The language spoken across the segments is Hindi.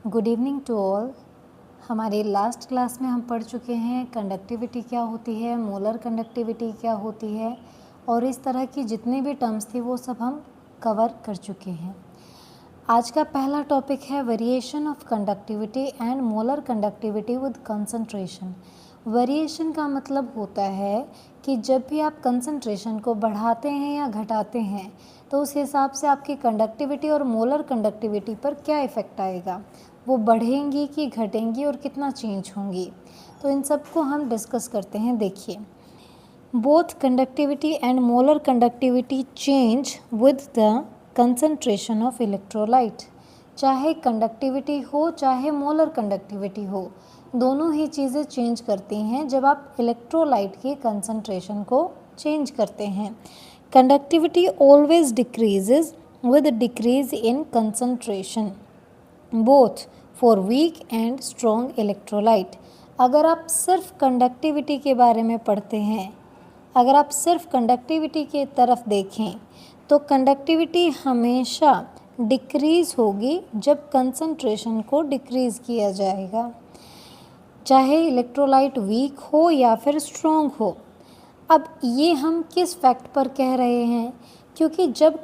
Good evening to all. हमारे लास्ट क्लास में हम पढ़ चुके हैं कंडक्टिविटी क्या होती है, मोलर कंडक्टिविटी क्या होती है और इस तरह की जितनी भी टर्म्स थी वो सब हम कवर कर चुके हैं। आज का पहला टॉपिक है variation of conductivity and molar conductivity with concentration. Variation का मतलब होता है कि जब भी आप कंसंट्रेशन को बढ़ाते हैं या घटाते हैं तो उस हिसाब से आपकी कंडक्टिविटी और मोलर कंडक्टिविटी पर क्या इफ़ेक्ट आएगा, वो बढ़ेंगी कि घटेंगी और कितना चेंज होंगी। तो इन सब को हम डिस्कस करते हैं। देखिए, both conductivity and molar conductivity change with the concentration of electrolyte. चाहे कंडक्टिविटी हो चाहे मोलर कंडक्टिविटी हो, दोनों ही चीज़ें चेंज करती हैं जब आप इलेक्ट्रोलाइट के कंसंट्रेशन को चेंज करते हैं। Conductivity always decreases with decrease in concentration both for weak and strong electrolyte. अगर आप सिर्फ कंडक्टिविटी के बारे में पढ़ते हैं, अगर आप सिर्फ कंडक्टिविटी की तरफ देखें तो कंडक्टिविटी हमेशा डिक्रीज़ होगी जब कंसंट्रेशन को डिक्रीज़ किया जाएगा, चाहे इलेक्ट्रोलाइट वीक हो या फिर स्ट्रॉन्ग हो। अब ये हम किस फैक्ट पर कह रहे हैं, क्योंकि जब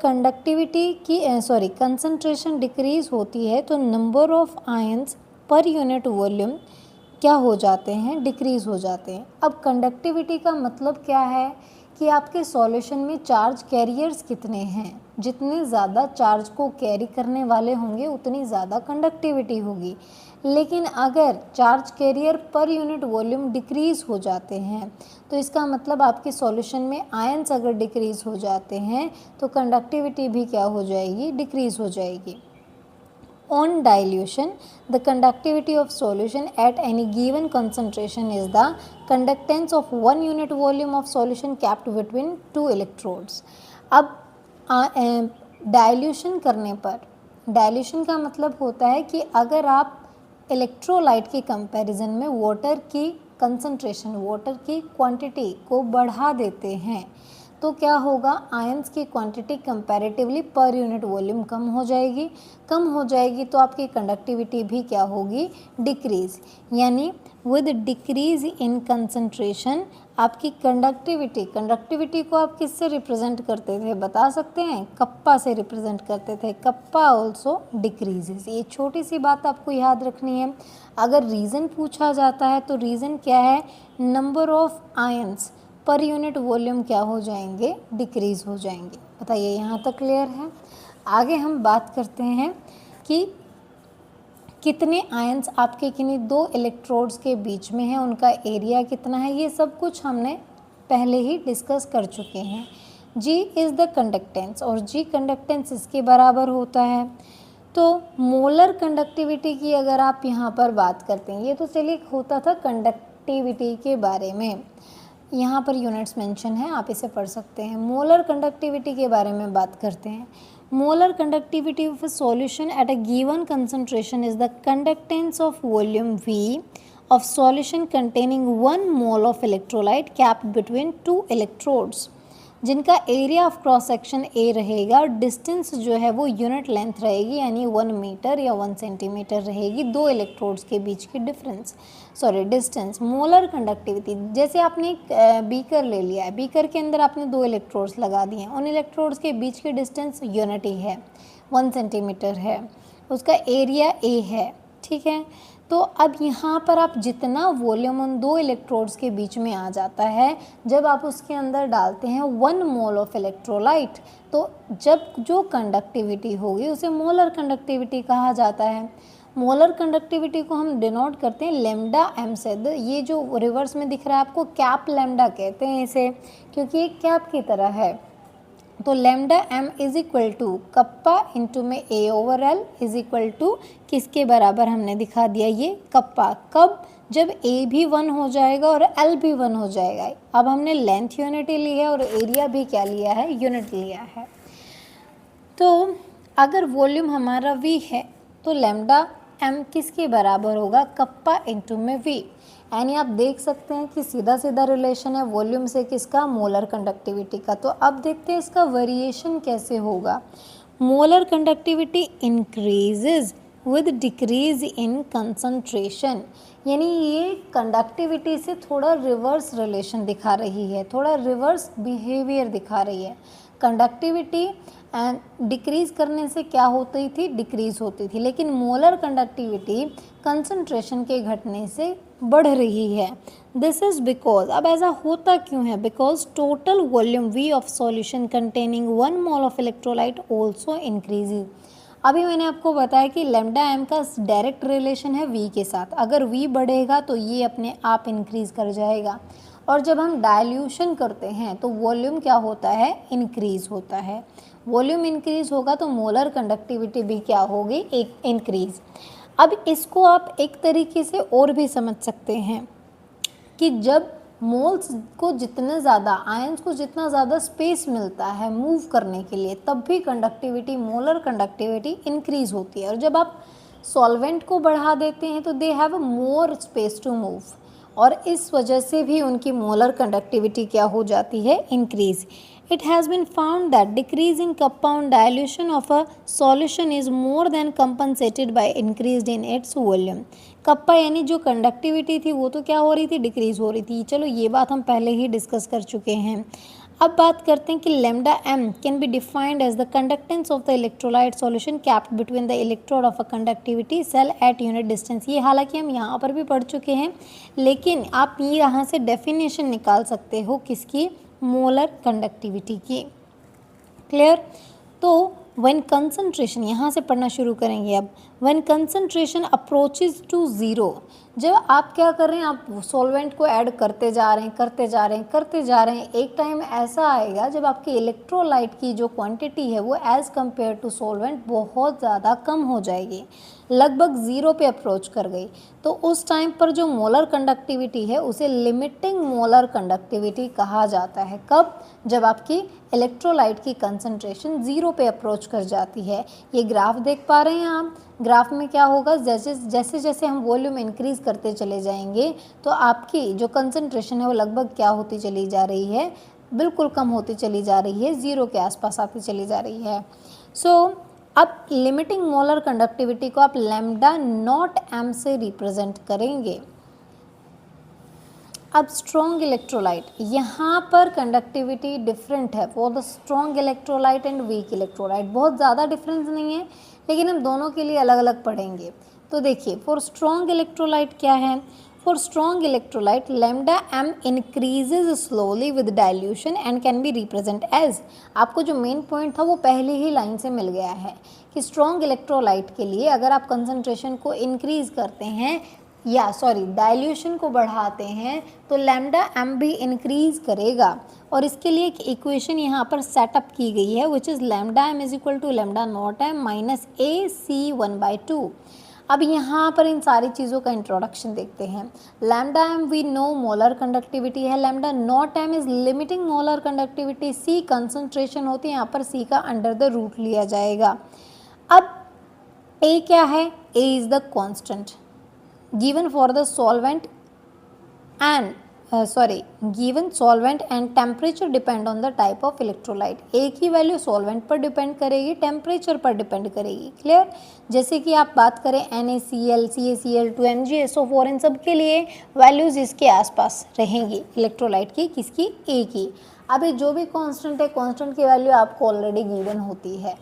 कंसंट्रेशन डिक्रीज़ होती है तो नंबर ऑफ आयंस पर यूनिट वॉल्यूम क्या हो जाते हैं, डिक्रीज़ हो जाते हैं। अब कंडक्टिविटी का मतलब क्या है कि आपके सॉल्यूशन में चार्ज कैरियर्स कितने हैं। जितने ज़्यादा चार्ज को कैरी करने वाले होंगे उतनी ज़्यादा कंडक्टिविटी होगी। लेकिन अगर चार्ज कैरियर पर यूनिट वॉल्यूम डिक्रीज़ हो जाते हैं तो इसका मतलब आपके सॉल्यूशन में आयंस अगर डिक्रीज़ हो जाते हैं तो कंडक्टिविटी भी क्या हो जाएगी, डिक्रीज़ हो जाएगी। On dilution, the conductivity of solution at any given concentration is the conductance of 1 unit volume of solution kept between 2 electrodes. अब डाइल्यूशन करने पर, डाइल्यूशन का मतलब होता है कि अगर आप इलेक्ट्रोलाइट के कंपैरिजन में वाटर की कंसंट्रेशन, वाटर की क्वांटिटी को बढ़ा देते हैं तो क्या होगा, आयंस की quantity comparatively per unit volume कम हो जाएगी तो आपकी कंडक्टिविटी भी क्या होगी, डिक्रीज। यानी विद डिक्रीज इन कंसंट्रेशन आपकी कंडक्टिविटी को आप किससे रिप्रेजेंट करते थे, बता सकते हैं, कप्पा से रिप्रेजेंट करते थे। Kappa also decreases. ये छोटी सी बात आपको याद रखनी है। अगर रीज़न पूछा जाता है तो रीज़न क्या है, नंबर ऑफ आयंस पर यूनिट वॉल्यूम क्या हो जाएंगे, डिक्रीज़ हो जाएंगे। बताइए, यहाँ तक क्लियर है। आगे हम बात करते हैं कि कितने आयंस आपके किन्हीं दो इलेक्ट्रोड्स के बीच में है, उनका एरिया कितना है, ये सब कुछ हमने पहले ही डिस्कस कर चुके हैं। G इज़ द कंडक्टेंस और G कंडक्टेंस इसके बराबर होता है। तो मोलर कंडक्टिविटी की अगर आप यहाँ पर बात करते हैं, ये तो चलिए होता था कंडक्टिविटी के बारे में, यहाँ पर यूनिट्स मेंशन है, आप इसे पढ़ सकते हैं। मोलर कंडक्टिविटी के बारे में बात करते हैं। Molar conductivity of a solution at a given concentration is the conductance of volume V of solution containing 1 mole of electrolyte capped between 2 electrodes, जिनका area of cross section A रहेगा और डिस्टेंस जो है वो यूनिट लेंथ रहेगी, यानी 1 मीटर या 1 सेंटीमीटर रहेगी, दो इलेक्ट्रोड्स के बीच की डिस्टेंस। मोलर कंडक्टिविटी, जैसे आपने एक बीकर ले लिया है, बीकर के अंदर आपने दो इलेक्ट्रोड्स लगा दिए हैं, उन इलेक्ट्रोड्स के बीच की डिस्टेंस यूनिट ही है, 1 सेंटीमीटर है, उसका एरिया A है, ठीक है। तो अब यहाँ पर आप जितना वॉल्यूम उन दो इलेक्ट्रोड्स के बीच में आ जाता है, जब आप उसके अंदर डालते हैं 1 मोल ऑफ इलेक्ट्रोलाइट, तो जब जो कंडक्टिविटी होगी उसे मोलर कंडक्टिविटी कहा जाता है। मोलर कंडक्टिविटी को हम डिनोट करते हैं लैम्डा एम से। ये जो रिवर्स में दिख रहा है आपको, कैप लैम्डा कहते हैं इसे, क्योंकि एक कैप की तरह है। तो lambda M is equal to kappa into में A over L is equal to किसके बराबर हमने दिखा दिया, ये कप्पा। कब, जब A भी 1 हो जाएगा और L भी 1 हो जाएगा। अब हमने लेंथ यूनिट ली है और एरिया भी क्या लिया है, यूनिट लिया है। तो अगर वॉल्यूम हमारा V है तो लैम्डा एम किसके बराबर होगा, कप्पा इंटू में V। यानी आप देख सकते हैं कि सीधा सीधा रिलेशन है वॉल्यूम से किसका, मोलर कंडक्टिविटी का। तो अब देखते हैं इसका वेरिएशन कैसे होगा। Molar conductivity increases with decrease in concentration, यानी ये कंडक्टिविटी से थोड़ा रिवर्स रिलेशन दिखा रही है, थोड़ा रिवर्स बिहेवियर दिखा रही है। कंडक्टिविटी एंड डिक्रीज़ करने से क्या होती थी, डिक्रीज़ होती थी, लेकिन मोलर कंडक्टिविटी कंसंट्रेशन के घटने से बढ़ रही है। दिस इज़ बिकॉज, अब ऐसा होता क्यों है, because total volume V of solution containing 1 mole of electrolyte also increases. अभी मैंने आपको बताया कि लैम्डा एम का डायरेक्ट रिलेशन है V के साथ, अगर V बढ़ेगा तो ये अपने आप इंक्रीज़ कर जाएगा, और जब हम डाइल्यूशन करते हैं तो वॉल्यूम क्या होता है, इंक्रीज़ होता है। वॉल्यूम इंक्रीज़ होगा तो मोलर कंडक्टिविटी भी क्या होगी, एक इंक्रीज़। अब इसको आप एक तरीके से और भी समझ सकते हैं कि जब मोल्स को जितने ज़्यादा, आयंस को जितना ज़्यादा स्पेस मिलता है मूव करने के लिए, तब भी कंडक्टिविटी, मोलर कंडक्टिविटी इंक्रीज़ होती है। और जब आप सॉल्वेंट को बढ़ा देते हैं तो they have more space to move, और इस वजह से भी उनकी मोलर कंडक्टिविटी क्या हो जाती है, increase. It has been found that decrease in compound dilution of a solution is more than compensated by increased in its volume. Kappa यानी जो कंडक्टिविटी थी वो तो क्या हो रही थी, डिक्रीज़ हो रही थी। चलो ये बात हम पहले ही डिस्कस कर चुके हैं। अब बात करते हैं कि lambda M can be defined as the conductance of the electrolyte solution capped between the electrode of a conductivity cell at unit distance. ये हालांकि हम यहाँ पर भी पढ़ चुके हैं, लेकिन आप ये यहाँ से डेफिनेशन निकाल सकते हो किसकी, मोलर कंडक्टिविटी की। क्लियर। तो व्हेन कंसंट्रेशन, यहाँ से पढ़ना शुरू करेंगे अब। When concentration approaches to zero, जब आप क्या कर रहे हैं, आप सॉल्वेंट को ऐड करते जा रहे हैं, करते जा रहे हैं, करते जा रहे हैं, एक टाइम ऐसा आएगा जब आपकी इलेक्ट्रोलाइट की जो क्वांटिटी है वो एज़ कम्पेयर टू सॉल्वेंट बहुत ज़्यादा कम हो जाएगी, लगभग ज़ीरो पे अप्रोच कर गई। तो उस टाइम पर जो मोलर कंडक्टिविटी है उसे लिमिटिंग मोलर कंडक्टिविटी कहा जाता है। कब, जब आपकी इलेक्ट्रोलाइट की कंसंट्रेशन ज़ीरो पे अप्रोच कर जाती है। ये ग्राफ देख पा रहे हैं आप, ग्राफ में क्या होगा, जैसे जैसे जैसे हम वॉल्यूम इंक्रीज़ करते चले जाएंगे तो आपकी जो कंसंट्रेशन है वो लगभग क्या होती चली जा रही है, बिल्कुल कम होती चली जा रही है, ज़ीरो के आसपास आती चली जा रही है। अब लिमिटिंग मोलर कंडक्टिविटी को आप लैम्डा नॉट एम से रिप्रेजेंट करेंगे। अब स्ट्रॉन्ग इलेक्ट्रोलाइट, यहाँ पर कंडक्टिविटी डिफरेंट है for the strong electrolyte and weak electrolyte. बहुत ज़्यादा डिफरेंस नहीं है, लेकिन हम दोनों के लिए अलग अलग पढ़ेंगे। तो देखिए, फॉर स्ट्रॉन्ग इलेक्ट्रोलाइट क्या है, for strong electrolyte lambda M increases slowly with dilution and can be represent as, आपको जो मेन पॉइंट था वो पहले ही लाइन से मिल गया है कि स्ट्रॉन्ग इलेक्ट्रोलाइट के लिए अगर आप कंसंट्रेशन को इंक्रीज़ करते हैं, या सॉरी डाइल्यूशन को बढ़ाते हैं, तो लैम्डा एम भी इंक्रीज़ करेगा। और इसके लिए एक इक्वेशन यहाँ पर सेटअप की गई है which is lambda M is equal to lambda not M minus AC1/2। अब यहाँ पर इन सारी चीज़ों का इंट्रोडक्शन देखते हैं। Lambda M we know molar conductivity है, lambda not M is limiting molar conductivity, C concentration होती है, यहाँ पर C का अंडर द रूट लिया जाएगा। अब A क्या है, A is the constant given for the solvent and temperature depend on the type of electrolyte। A की वैल्यू सॉल्वेंट पर डिपेंड करेगी, टेम्परेचर पर डिपेंड करेगी। क्लियर। जैसे कि आप बात करें NaCl, CaCl2, MgSO4, इन सब के लिए वैल्यूज़ इसके आसपास रहेंगी इलेक्ट्रोलाइट की, किसकी, A की। अभी जो भी कांस्टेंट है, कांस्टेंट की वैल्यू आपको ऑलरेडी गिवन होती है।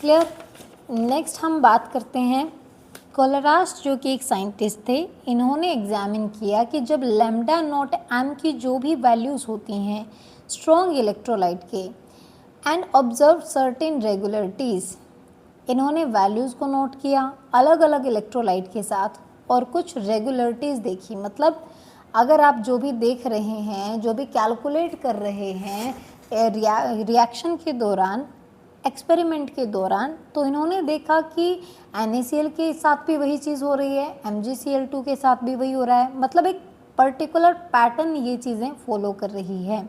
क्लियर। नेक्स्ट हम बात करते हैं कोलरास, जो कि एक साइंटिस्ट थे। इन्होंने एग्जामिन किया कि जब लैम्डा नॉट एम की जो भी वैल्यूज़ होती हैं स्ट्रॉन्ग इलेक्ट्रोलाइट के, एंड ऑब्जर्व सर्टेन रेगुलरिटीज़, इन्होंने वैल्यूज़ को नोट किया अलग अलग इलेक्ट्रोलाइट के साथ और कुछ रेगुलरिटीज़ देखी। मतलब अगर आप जो भी देख रहे हैं, जो भी कैलकुलेट कर रहे हैं रिएक्शन के दौरान, एक्सपेरिमेंट के दौरान, तो इन्होंने देखा कि NaCl के साथ भी वही चीज़ हो रही है, MgCl2 के साथ भी वही हो रहा है। मतलब एक पर्टिकुलर पैटर्न ये चीज़ें फॉलो कर रही है।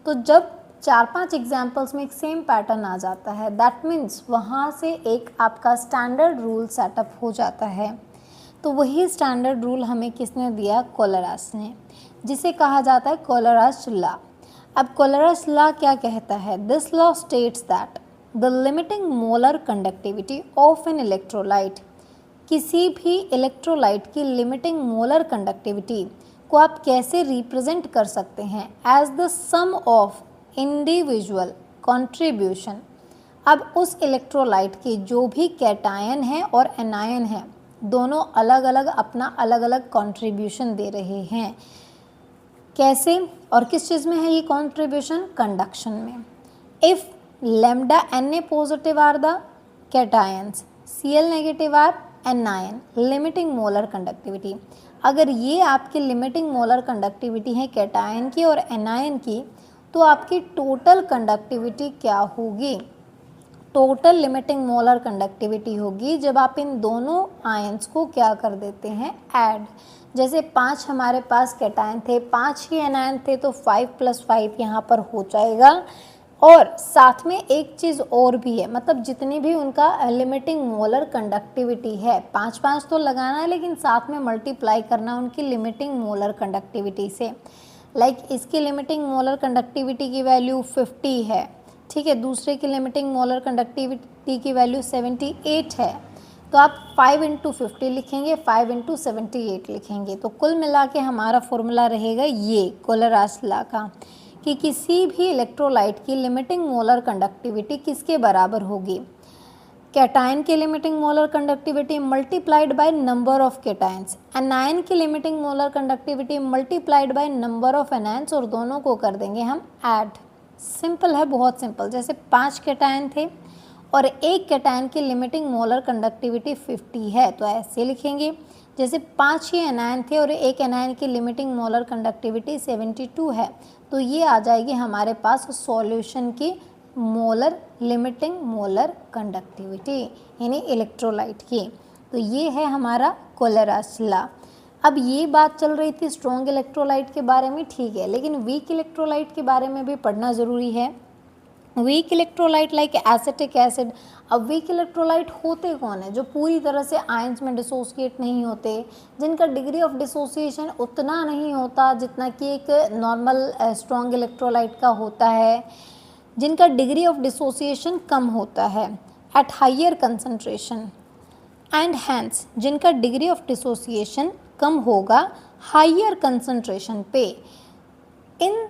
तो जब 4-5 एग्जाम्पल्स में एक सेम पैटर्न आ जाता है, दैट मीन्स वहाँ से एक आपका स्टैंडर्ड रूल सेटअप हो जाता है। तो वही स्टैंडर्ड रूल हमें किसने दिया, कोलरास ने, जिसे कहा जाता है कोलरास लॉ। अब कोलरास लॉ क्या कहता है, this law states that the limiting molar conductivity of an electrolyte किसी भी इलेक्ट्रोलाइट की लिमिटिंग मोलर कंडक्टिविटी को आप कैसे रिप्रेजेंट कर सकते हैं? As the sum of individual contribution. अब उस इलेक्ट्रोलाइट के जो भी कैटायन है और एनायन है, दोनों अलग अलग अपना अलग अलग कंट्रीब्यूशन दे रहे हैं। कैसे और किस चीज़ में है ये कंट्रीब्यूशन? कंडक्शन में। If lambda Na positive are the cations, Cl negative are anion, limiting molar conductivity. अगर ये आपकी लिमिटिंग मोलर कंडक्टिविटी है कैटायन की और एनायन की, तो आपकी टोटल कंडक्टिविटी क्या होगी? टोटल लिमिटिंग मोलर कंडक्टिविटी होगी जब आप इन दोनों आयंस को क्या कर देते हैं? ऐड। जैसे 5 हमारे पास कैटायन थे, 5 ही एनायन थे, तो 5 + 5 यहाँ पर हो जाएगा। और साथ में एक चीज़ और भी है, मतलब जितनी भी उनका लिमिटिंग मोलर कंडक्टिविटी है, 5-5 तो लगाना है, लेकिन साथ में मल्टीप्लाई करना उनकी लिमिटिंग मोलर कंडक्टिविटी से। लाइक इसकी लिमिटिंग मोलर कंडक्टिविटी की वैल्यू 50 है, ठीक है, दूसरे की लिमिटिंग मोलर कंडक्टिविटी की वैल्यू 78 है, तो आप 5 × 50 लिखेंगे, 5 × 78 लिखेंगे। तो कुल मिला के हमारा फॉर्मूला रहेगा ये कोलरास लॉ का, कि किसी भी इलेक्ट्रोलाइट की लिमिटिंग मोलर कंडक्टिविटी किसके बराबर होगी? कैटायन की limiting molar conductivity multiplied by number of cations, anion की limiting molar conductivity multiplied by number of anions, और दोनों को कर देंगे हम ऐड। सिंपल है, बहुत सिंपल। जैसे 5 कैटायन थे और एक कैटायन की लिमिटिंग मोलर कंडक्टिविटी 50 है, तो ऐसे लिखेंगे। जैसे 5 ही एनायन थे और एक एनायन की लिमिटिंग मोलर कंडक्टिविटी 72 है, तो ये आ जाएगी हमारे पास सॉल्यूशन की मोलर लिमिटिंग मोलर कंडक्टिविटी, यानी इलेक्ट्रोलाइट की। तो ये है हमारा कोलरास लॉ। अब ये बात चल रही थी स्ट्रॉन्ग इलेक्ट्रोलाइट के बारे में, ठीक है, लेकिन वीक इलेक्ट्रोलाइट के बारे में भी पढ़ना ज़रूरी है। Weak electrolyte like acetic acid. अब वीक इलेक्ट्रोलाइट होते कौन है? जो पूरी तरह से आयंस में डिसोसिएट नहीं होते, जिनका डिग्री ऑफ डिसोसिएशन उतना नहीं होता जितना कि एक नॉर्मल स्ट्रॉन्ग इलेक्ट्रोलाइट का होता है, जिनका डिग्री ऑफ डिसोसिएशन कम होता है at higher concentration, and hence जिनका डिग्री ऑफ डिसोसिएशन कम होगा हायर कंसंट्रेशन पे। In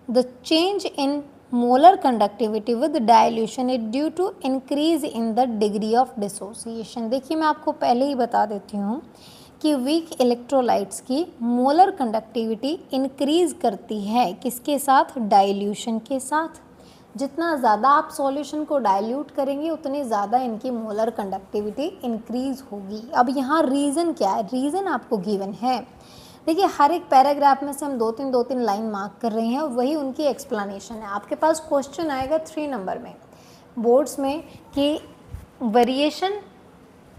the change in molar conductivity with dilution is due to increase in the degree of dissociation। देखिए मैं आपको पहले ही बता देती हूँ कि वीक इलेक्ट्रोलाइट्स की मोलर कंडक्टिविटी इंक्रीज करती है किसके साथ? डाइल्यूशन के साथ। जितना ज़्यादा आप सॉल्यूशन को डाइल्यूट करेंगे उतनी ज़्यादा इनकी मोलर कंडक्टिविटी इंक्रीज होगी। अब यहाँ रीज़न क्या है? रीज़न आपको गिवन है। देखिए हर एक पैराग्राफ में से हम 2-3 लाइन मार्क कर रहे हैं, वही उनकी एक्सप्लेनेशन है। आपके पास क्वेश्चन आएगा 3 नंबर में बोर्ड्स में कि वेरिएशन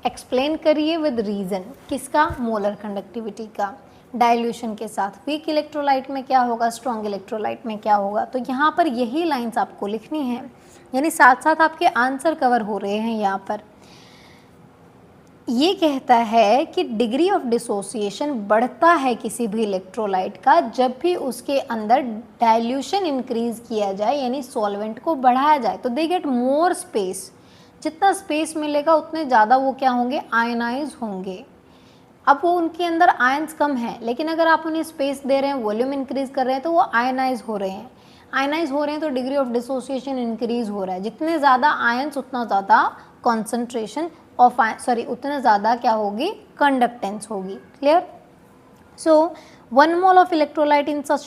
एक्सप्लेन करिए विद रीज़न। किसका? मोलर कंडक्टिविटी का डाइल्यूशन के साथ। वीक इलेक्ट्रोलाइट में क्या होगा, स्ट्रॉन्ग इलेक्ट्रोलाइट में क्या होगा। तो यहाँ पर यही लाइंस आपको लिखनी है, यानी साथ साथ आपके आंसर कवर हो रहे हैं। यहाँ पर ये कहता है कि डिग्री ऑफ डिसोसिएशन बढ़ता है किसी भी इलेक्ट्रोलाइट का जब भी उसके अंदर डाइल्यूशन इंक्रीज किया जाए, यानी सॉल्वेंट को बढ़ाया जाए, तो दे गेट मोर स्पेस। जितना स्पेस मिलेगा उतने ज़्यादा वो क्या होंगे? आयनाइज होंगे। अब वो उनके अंदर आयंस कम है, लेकिन अगर आप उन्हें स्पेस दे रहे हैं, वॉल्यूम इंक्रीज कर रहे हैं, तो वो आयनाइज हो रहे हैं। आयनाइज हो रहे हैं तो डिग्री ऑफ डिसोसिएशन इंक्रीज हो रहा है। जितने ज़्यादा आयंस उतना ज़्यादा कॉन्सेंट्रेशन ऑफ उतने ज़्यादा क्या होगी? कंडक्टेंस होगी। Clear? So 1 mole of electrolyte in such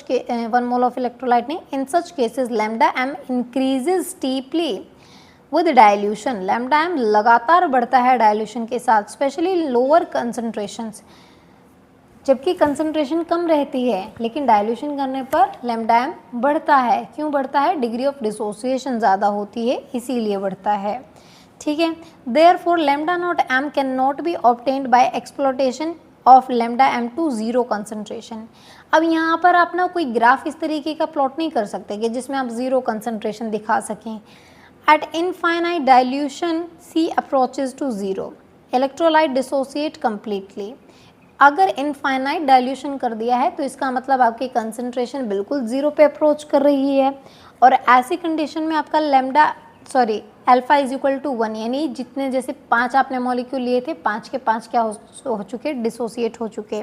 1 mole of electrolyte नहीं, in such cases lambda m increases steeply with dilution। lambda m लगातार बढ़ता है डायल्यूशन के साथ, स्पेशली लोअर कंसंट्रेशंस, जबकि कंसंट्रेशन कम रहती है, लेकिन डायल्यूशन करने पर लैम्डा m बढ़ता है। क्यों बढ़ता है? डिग्री ऑफ डिसोसिएशन ज़्यादा होती है, इसीलिए बढ़ता है। ठीक है, therefore lambda not m can not be obtained by extrapolation of lambda m to 0 concentration. अब यहाँ पर आप ना कोई ग्राफ इस तरीके का प्लॉट नहीं कर सकते कि जिसमें आप 0 कंसंट्रेशन दिखा सकें। At infinite dilution C approaches to 0, electrolyte dissociate completely. अगर इनफाइनाइट डाइल्यूशन कर दिया है तो इसका मतलब आपकी कंसंट्रेशन बिल्कुल 0 पे अप्रोच कर रही है, और ऐसी कंडीशन में आपका lambda sorry alpha is equal to 1, यानी जितने जैसे 5 आपने मॉलिक्यूल लिए थे 5 के 5 क्या हो चुके, डिसोसिएट हो चुके।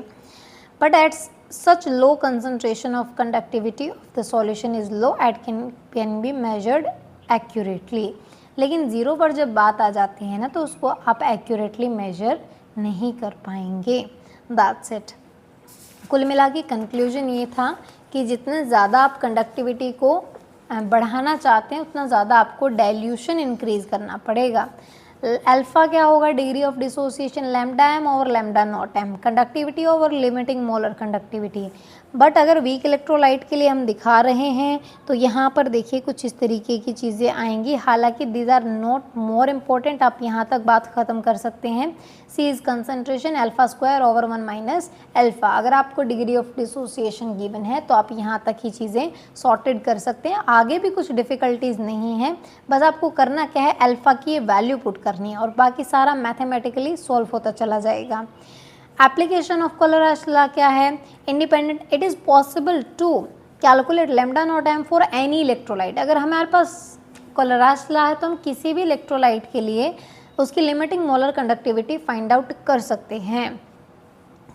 But at such low concentration of conductivity of the solution is low at can be measured accurately. लेकिन ज़ीरो पर जब बात आ जाती है ना तो उसको आप एक्यूरेटली मेजर नहीं कर पाएंगे। That's it. कुल मिला के कंक्लूजन ये था कि जितने ज़्यादा आप कंडक्टिविटी को बढ़ाना चाहते हैं उतना ज़्यादा आपको डाइल्यूशन इंक्रीज करना पड़ेगा। अल्फा क्या होगा, degree of dissociation lambda M over lambda not M, conductivity over limiting molar conductivity. But अगर वीक इलेक्ट्रोलाइट के लिए हम दिखा रहे हैं तो यहाँ पर देखिए कुछ इस तरीके की चीज़ें आएंगी। हालांकि these are not more important, आप यहाँ तक बात ख़त्म कर सकते हैं। C is concentration alpha square over 1 minus alpha. अगर आपको डिग्री ऑफ डिसोसिएशन गिवन है तो आप यहाँ तक ही चीज़ें सॉर्टेड कर सकते हैं। आगे भी कुछ डिफ़िकल्टीज नहीं है, बस आपको करना क्या है, अल्फा की वैल्यू पुट करनी है और बाकी सारा मैथमेटिकली सॉल्व होता चला जाएगा। एप्लीकेशन ऑफ कोलराश लॉ क्या है, independent it is possible to calculate lambda not M for any electrolyte. अगर हमारे पास कोलराश लॉ है तो हम किसी भी इलेक्ट्रोलाइट के लिए उसकी limiting molar conductivity find out कर सकते हैं।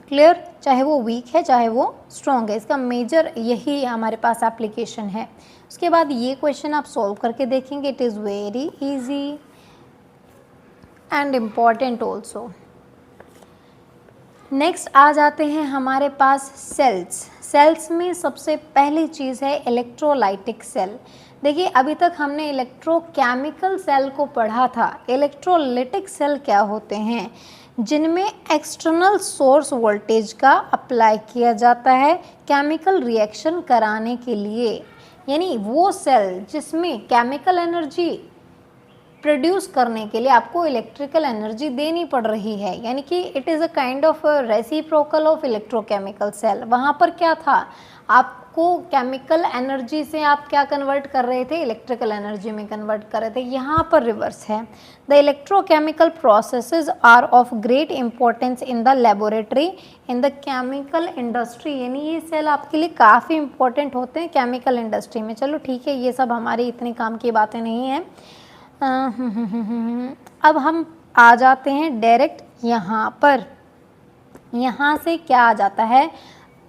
क्लियर, चाहे वो वीक है चाहे वो स्ट्रॉन्ग है, इसका मेजर यही हमारे पास एप्लीकेशन है। उसके बाद ये क्वेश्चन आप सॉल्व करके देखेंगे, it is very easy and important also. Next आ जाते हैं हमारे पास सेल्स। सेल्स में सबसे पहली चीज़ है इलेक्ट्रोलाइटिक सेल। देखिए अभी तक हमने इलेक्ट्रोकेमिकल सेल को पढ़ा था। इलेक्ट्रोलाइटिक सेल क्या होते हैं, जिनमें एक्सटर्नल सोर्स वोल्टेज का अप्लाई किया जाता है केमिकल रिएक्शन कराने के लिए। यानी वो सेल जिसमें केमिकल एनर्जी प्रोड्यूस करने के लिए आपको इलेक्ट्रिकल एनर्जी देनी पड़ रही है, यानी कि it is a kind of reciprocal of electrochemical cell. वहाँ पर क्या था, आपको केमिकल एनर्जी से आप क्या कन्वर्ट कर रहे थे, इलेक्ट्रिकल एनर्जी में कन्वर्ट कर रहे थे। यहाँ पर रिवर्स है। The electrochemical processes are of great importance in the laboratory in the chemical industry. यानी ये सेल आपके लिए काफ़ी इंपॉर्टेंट होते हैं केमिकल इंडस्ट्री में। चलो ठीक है, ये सब हमारी इतनी काम की बातें नहीं हैं। अब हम आ जाते हैं डायरेक्ट यहाँ पर। यहाँ से क्या आ जाता है,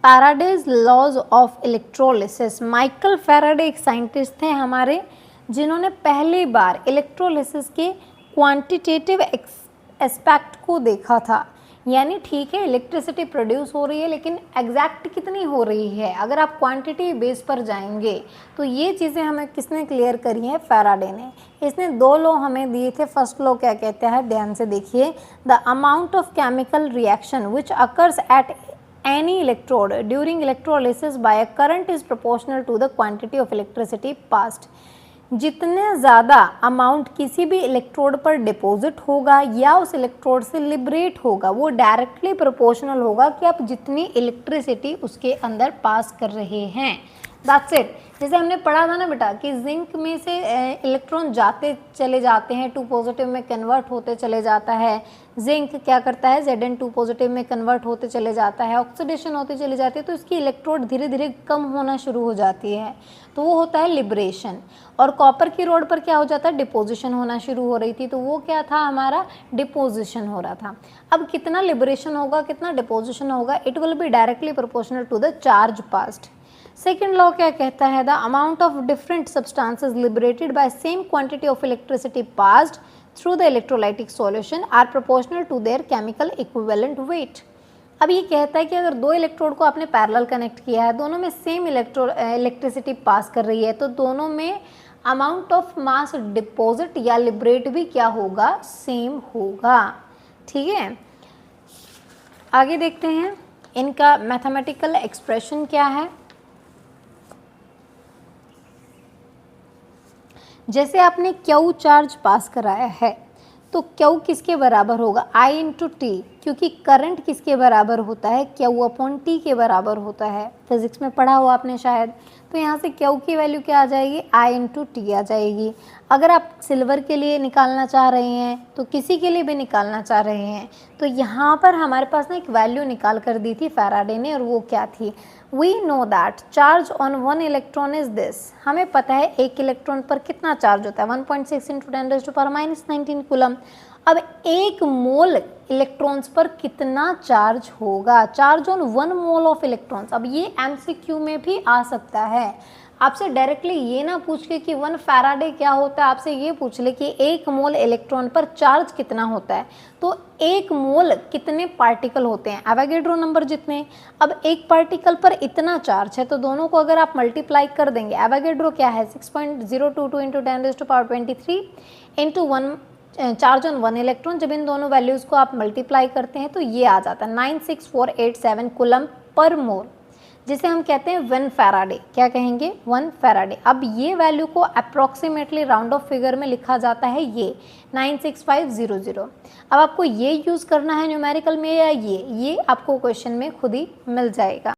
Faraday's laws of electrolysis. Michael Faraday एक साइंटिस्ट थे हमारे, जिन्होंने पहली बार इलेक्ट्रोलिसिस के क्वांटिटेटिव एस्पेक्ट को देखा था। यानी ठीक है इलेक्ट्रिसिटी प्रोड्यूस हो रही है, लेकिन एग्जैक्ट कितनी हो रही है, अगर आप क्वांटिटी बेस पर जाएंगे तो ये चीज़ें हमें किसने क्लियर करी हैं, फैराडे ने। इसने 2 लॉ हमें दिए थे। फर्स्ट लॉ क्या कहता है, ध्यान से देखिए, the amount of chemical reaction which occurs at any electrode during electrolysis by a current is proportional to the quantity of electricity passed. जितने ज़्यादा अमाउंट किसी भी इलेक्ट्रोड पर डिपॉजिट होगा या उस इलेक्ट्रोड से लिबरेट होगा, वो डायरेक्टली प्रोपोर्शनल होगा कि आप जितनी इलेक्ट्रिसिटी उसके अंदर पास कर रहे हैं। That's it. जैसे हमने पढ़ा था ना बेटा कि जिंक में से इलेक्ट्रॉन जाते चले जाते हैं, 2 पॉजिटिव में कन्वर्ट होते चले जाता है। जिंक क्या करता है, Zn2 पॉजिटिव में कन्वर्ट होते चले जाता है, ऑक्सीडेशन होते चले जाती है, तो इसकी इलेक्ट्रोड धीरे धीरे कम होना शुरू हो जाती है, तो वो होता है लिबरेशन। और कॉपर की रोड पर क्या हो जाता है, डिपोजिशन होना शुरू हो रही थी, तो वो क्या था, हमारा डिपोजिशन हो रहा था। अब कितना लिबरेशन होगा, कितना डिपोजिशन होगा, it will be directly proportional to the charge passed. Second law क्या कहता है, the amount of different substances liberated by same quantity of electricity passed through the electrolytic solution are proportional to their chemical equivalent weight. अब ये कहता है कि अगर 2 इलेक्ट्रोड को आपने पैरेलल कनेक्ट किया है, दोनों में सेम इलेक्ट्रिसिटी पास कर रही है, तो दोनों में अमाउंट ऑफ मास डिपॉजिट या लिबरेट भी क्या होगा, सेम होगा। ठीक है, आगे देखते हैं इनका मैथमेटिकल एक्सप्रेशन क्या है। जैसे आपने क्यू चार्ज पास कराया है तो क्यू किसके बराबर होगा, I इंटू टी, क्योंकि करंट किसके बराबर होता है, क्यू अपॉन टी के बराबर होता है। फिज़िक्स में पढ़ा हो आपने शायद। तो यहाँ से क्यू की वैल्यू क्या आ जाएगी, I इंटू टी आ जाएगी। अगर आप सिल्वर के लिए निकालना चाह रहे हैं तो किसी के लिए भी निकालना चाह रहे हैं, तो यहाँ पर हमारे पास ना एक वैल्यू निकाल कर दी थी फैराडे ने, और वो क्या थी, we know that charge on 1 electron is this. हमें पता है एक इलेक्ट्रॉन पर कितना चार्ज होता है, 1.6 इंटू 10⁻⁻19 कूलम। अब एक मोल इलेक्ट्रॉन्स पर कितना चार्ज होगा, charge on 1 mole of electrons. अब ये एमसीक्यू में भी आ सकता है, आपसे डायरेक्टली ये ना पूछ के कि 1 फैराडे क्या होता है, आपसे ये पूछ ले कि एक मोल इलेक्ट्रॉन पर चार्ज कितना होता है, तो एक मोल कितने पार्टिकल होते हैं, एवोगैड्रो नंबर जितने। अब एक पार्टिकल पर इतना चार्ज है, तो दोनों को अगर आप मल्टीप्लाई कर देंगे, एवोगैड्रो क्या है 6.022 into 10⁻23 into 1 charge on 1 electron. जब इन दोनों वैल्यूज़ को आप मल्टीप्लाई करते हैं तो ये आ जाता है 96487 कूलम पर मोल, जिसे हम कहते हैं 1 फैराडे। क्या कहेंगे, 1 फैराडे। अब ये वैल्यू को अप्रॉक्सीमेटली राउंड ऑफ फिगर में लिखा जाता है ये 96500। अब आपको ये यूज़ करना है न्यूमेरिकल में या ये आपको क्वेश्चन में खुद ही मिल जाएगा।